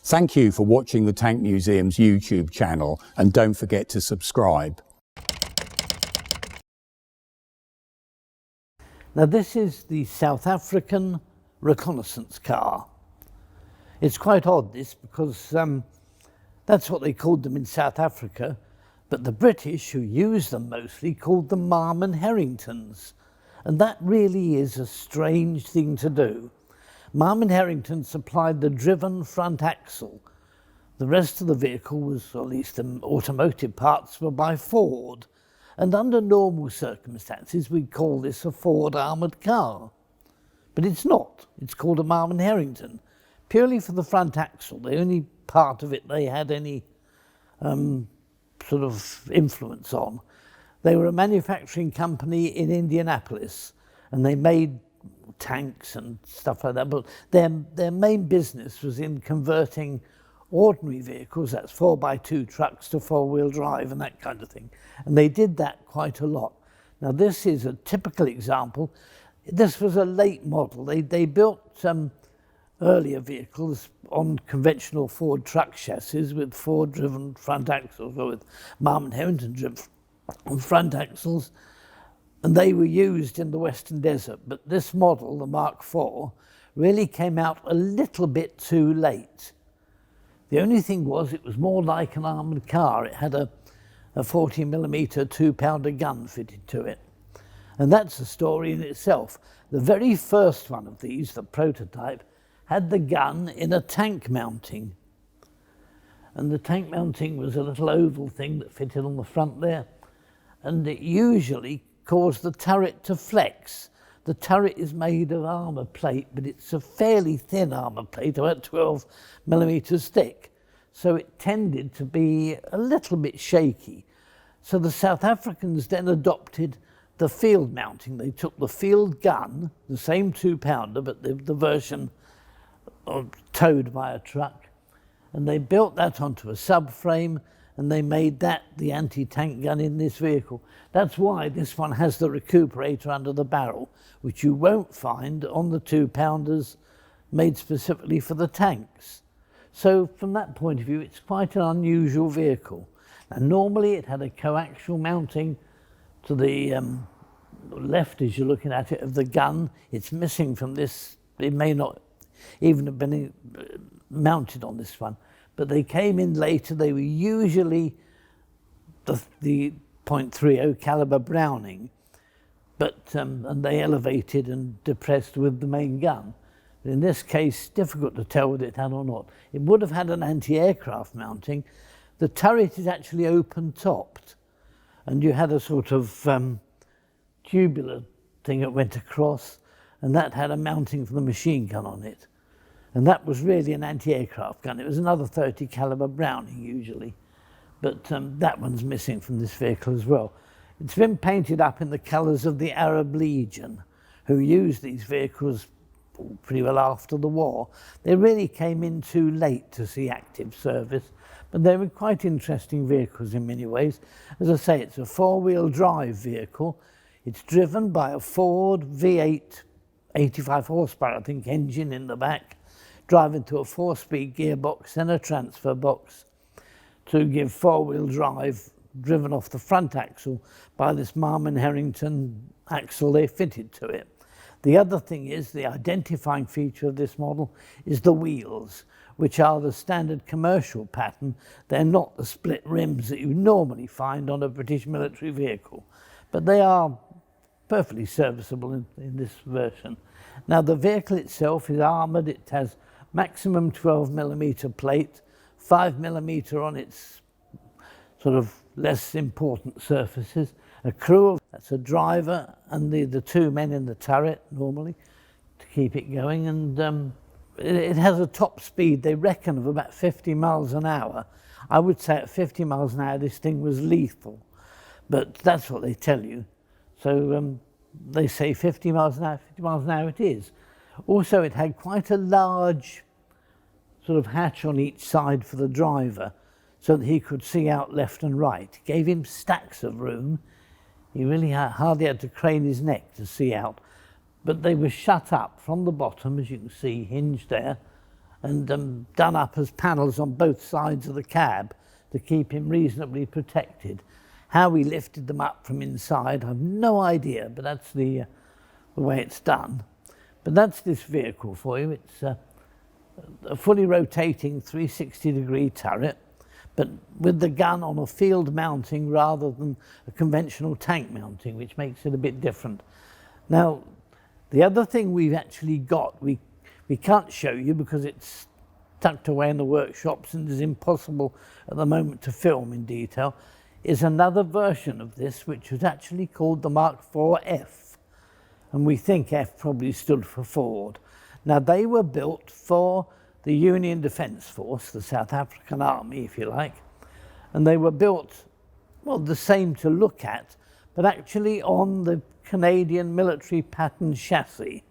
Thank you for watching the Tank Museum's YouTube channel, and don't forget to subscribe. Now this is the South African reconnaissance car. It's quite odd this, because that's what they called them in South Africa, but the British, who used them mostly, called them Marmon-Herringtons. And that really is a strange thing to do. Marmon-Herrington supplied the driven front axle. The rest of the vehicle was, or at least the automotive parts, were by Ford. And under normal circumstances, we'd call this a Ford armoured car. But it's not. It's called a Marmon-Herrington, purely for the front axle. The only part of it they had any sort of influence on. They were a manufacturing company in Indianapolis, and they made tanks and stuff like that, but their main business was in converting ordinary vehicles, that's 4x2 trucks, to four-wheel drive and that kind of thing. And they did that quite a lot. Now this is a typical example. This was a late model. They built earlier vehicles on conventional Ford truck chassis with Ford-driven front axles, or with Marmon-Herrington-driven front axles, and they were used in the Western Desert. But this model, the Mark IV, really came out a little bit too late. The only thing was, it was more like an armoured car. It had a 40mm 2-pounder gun fitted to it. And that's a story in itself. The very first one of these, the prototype, had the gun in a tank mounting. And the tank mounting was a little oval thing that fitted on the front there. And it usually caused the turret to flex. The turret is made of armour plate, but it's a fairly thin armour plate, about 12mm thick. So it tended to be a little bit shaky. So the South Africans then adopted the field mounting. They took the field gun, the same 2-pounder, but the version towed by a truck, and they built that onto a subframe, and they made that the anti-tank gun in this vehicle. That's why this one has the recuperator under the barrel, which you won't find on the 2-pounders made specifically for the tanks. So from that point of view, it's quite an unusual vehicle. Now, normally it had a coaxial mounting to the left as you're looking at it of the gun. It's missing from this. It may not even have been mounted on this one, but they came in later. They were usually the .30 caliber Browning, but and they elevated and depressed with the main gun. But in this case, difficult to tell whether it had or not. It would have had an anti-aircraft mounting. The turret is actually open-topped, and you had a sort of tubular thing that went across, and that had a mounting for the machine gun on it. And that was really an anti-aircraft gun. It was another .30 caliber Browning usually, but that one's missing from this vehicle as well. It's been painted up in the colours of the Arab Legion, who used these vehicles pretty well after the war. They really came in too late to see active service, but they were quite interesting vehicles in many ways. As I say, it's a four-wheel drive vehicle. It's driven by a Ford V8, 85 horsepower, I think, engine in the back, driving to a 4-speed gearbox and a transfer box to give four-wheel drive, driven off the front axle by this Marmon-Herrington axle they fitted to it. The other thing is, the identifying feature of this model is the wheels, which are the standard commercial pattern. They're not the split rims that you normally find on a British military vehicle, but they are perfectly serviceable in this version. Now, the vehicle itself is armoured. It has maximum 12mm plate, 5mm on its sort of less important surfaces. A crew of, that's a driver and the two men in the turret normally to keep it going, and it has a top speed, they reckon, of about 50 miles an hour. I would say at 50 miles an hour this thing was lethal, but that's what they tell you. So they say 50 miles an hour, 50 miles an hour it is. Also, it had quite a large sort of hatch on each side for the driver so that he could see out left and right. It gave him stacks of room. He really hardly had to crane his neck to see out. But they were shut up from the bottom, as you can see, hinged there, and done up as panels on both sides of the cab to keep him reasonably protected. How we lifted them up from inside, I have no idea, but that's the way it's done. But that's this vehicle for you. It's a fully rotating 360-degree turret, but with the gun on a field mounting rather than a conventional tank mounting, which makes it a bit different. Now, the other thing we've actually got, we can't show you because it's tucked away in the workshops and is impossible at the moment to film in detail, is another version of this, which was actually called the Mark IV F. And we think F probably stood for Ford. Now, they were built for the Union Defence Force, the South African Army, if you like. And they were built, well, the same to look at, but actually on the Canadian military pattern chassis.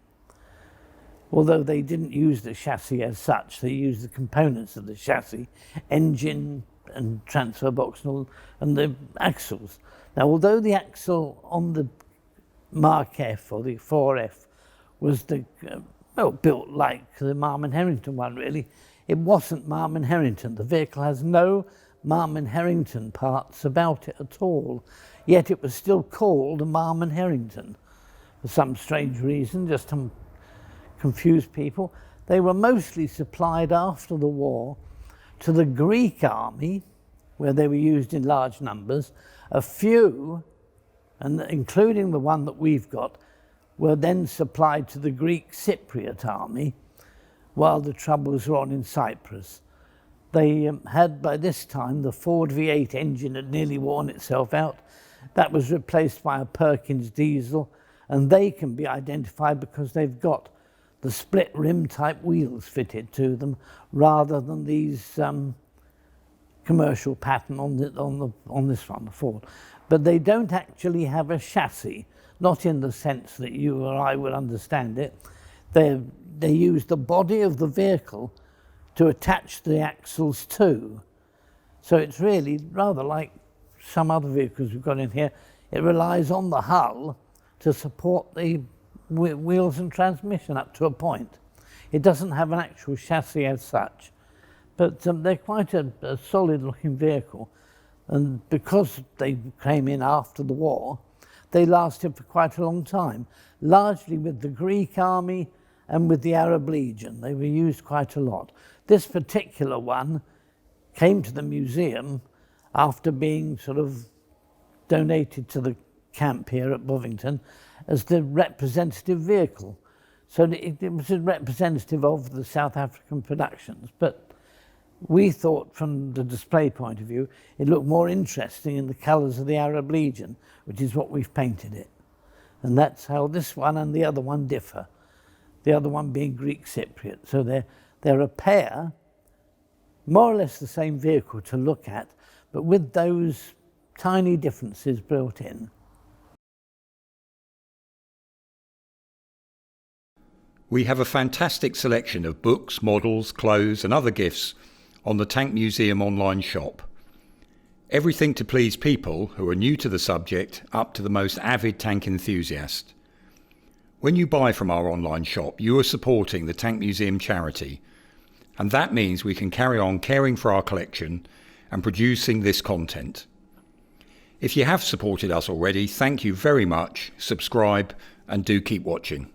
Although they didn't use the chassis as such, they used the components of the chassis, engine and transfer box and the axles. Now, although the axle on the Mark F or the 4F was built like the Marmon-Herrington one, really, it wasn't Marmon-Herrington. The vehicle has no Marmon-Herrington parts about it at all, yet it was still called a Marmon-Herrington for some strange reason, just to confuse people. They were mostly supplied after the war to the Greek army, where they were used in large numbers. A few, and including the one that we've got, were then supplied to the Greek Cypriot army while the troubles were on in Cyprus. They had, by this time, the Ford V8 engine had nearly worn itself out. That was replaced by a Perkins diesel, and they can be identified because they've got the split rim type wheels fitted to them rather than these commercial pattern on this one, the Ford. But they don't actually have a chassis, not in the sense that you or I would understand it. They use the body of the vehicle to attach the axles to. So it's really rather like some other vehicles we've got in here. It relies on the hull to support the wheels and transmission up to a point. It doesn't have an actual chassis as such, but they're quite a solid looking vehicle, and because they came in after the war, they lasted for quite a long time, largely with the Greek army and with the Arab Legion. They were used quite a lot. This particular one came to the museum after being sort of donated to the camp here at Bovington as the representative vehicle. So it was a representative of the South African productions, but we thought from the display point of view, it looked more interesting in the colours of the Arab Legion, which is what we've painted it. And that's how this one and the other one differ. The other one being Greek Cypriot. So they're a pair, more or less the same vehicle to look at, but with those tiny differences built in. We have a fantastic selection of books, models, clothes and other gifts on the Tank Museum online shop. Everything to please people who are new to the subject up to the most avid tank enthusiast. When you buy from our online shop, you are supporting the Tank Museum charity, and that means we can carry on caring for our collection and producing this content. If you have supported us already, thank you very much, subscribe and do keep watching.